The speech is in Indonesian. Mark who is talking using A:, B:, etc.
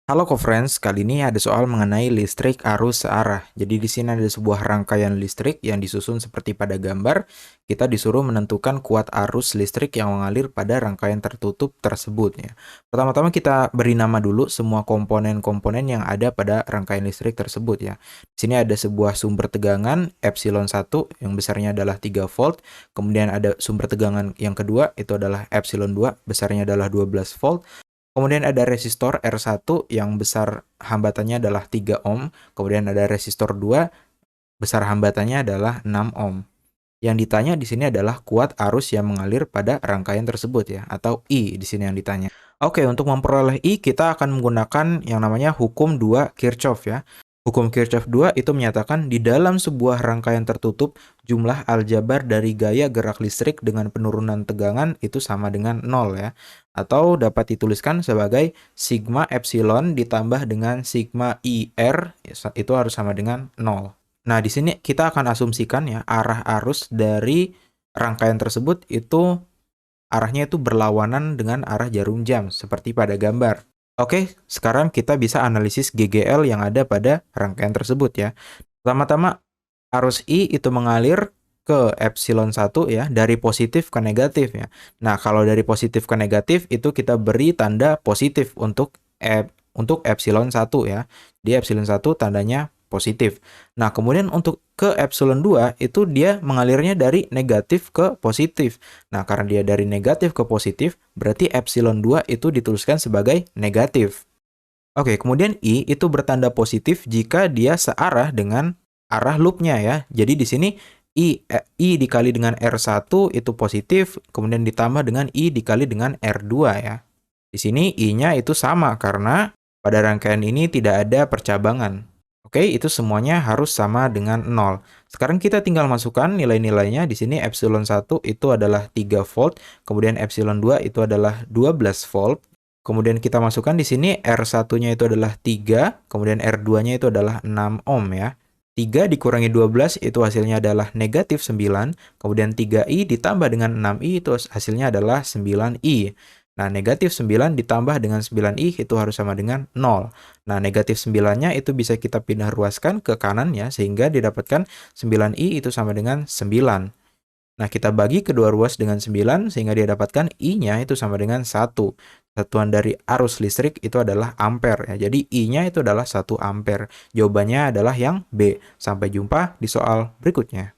A: Halo co-friends, kali ini ada soal mengenai listrik arus searah. Jadi di sini ada sebuah rangkaian listrik yang disusun seperti pada gambar. Kita disuruh menentukan kuat arus listrik yang mengalir pada rangkaian tertutup tersebut ya. Pertama-tama kita beri nama dulu semua komponen-komponen yang ada pada rangkaian listrik tersebut ya. Di sini ada sebuah sumber tegangan epsilon 1 yang besarnya adalah 3 volt. Kemudian ada sumber tegangan yang kedua itu adalah epsilon 2, besarnya adalah 12 volt. Kemudian ada resistor R1 yang besar hambatannya adalah 3 ohm. Kemudian ada resistor 2, besar hambatannya adalah 6 ohm. Yang ditanya di sini adalah kuat arus yang mengalir pada rangkaian tersebut ya, atau I di sini yang ditanya. Oke, untuk memperoleh I kita akan menggunakan yang namanya hukum 2 Kirchhoff ya. Hukum Kirchhoff 2 itu menyatakan di dalam sebuah rangkaian tertutup, jumlah aljabar dari gaya gerak listrik dengan penurunan tegangan itu sama dengan 0 ya. Atau dapat dituliskan sebagai sigma epsilon ditambah dengan sigma IR itu harus sama dengan 0. Nah, di sini kita akan asumsikan ya arah arus dari rangkaian tersebut itu arahnya itu berlawanan dengan arah jarum jam seperti pada gambar. Oke, sekarang kita bisa analisis GGL yang ada pada rangkaian tersebut ya. Pertama-tama arus I itu mengalir ke epsilon 1 ya, dari positif ke negatif ya. Nah, kalau dari positif ke negatif itu kita beri tanda positif untuk epsilon 1 ya. Di epsilon 1 tandanya positif. Nah, kemudian untuk ke epsilon 2 itu dia mengalirnya dari negatif ke positif. Nah, karena dia dari negatif ke positif, berarti epsilon 2 itu dituliskan sebagai negatif. Oke, kemudian I itu bertanda positif jika dia searah dengan arah loopnya ya. Jadi di sini I dikali dengan R1 itu positif, kemudian ditambah dengan I dikali dengan R2 ya. Di sini I-nya itu sama karena pada rangkaian ini tidak ada percabangan. Oke, itu semuanya harus sama dengan 0. Sekarang kita tinggal masukkan nilai-nilainya. Di sini epsilon 1 itu adalah 3 volt, kemudian epsilon 2 itu adalah 12 volt. Kemudian kita masukkan di sini R1-nya itu adalah 3, kemudian R2-nya itu adalah 6 ohm ya. 3 dikurangi 12 itu hasilnya adalah negatif 9, kemudian 3i ditambah dengan 6i itu hasilnya adalah 9i. Nah, negatif 9 ditambah dengan 9i itu harus sama dengan 0. Nah, negatif 9-nya itu bisa kita pindah ruaskan ke kanan ya, sehingga didapatkan 9i itu sama dengan 9. Nah, kita bagi kedua ruas dengan 9, sehingga dia dapatkan I-nya itu sama dengan 1. Satuan dari arus listrik itu adalah ampere. Ya. Jadi, I-nya itu adalah 1 ampere. Jawabannya adalah yang B. Sampai jumpa di soal berikutnya.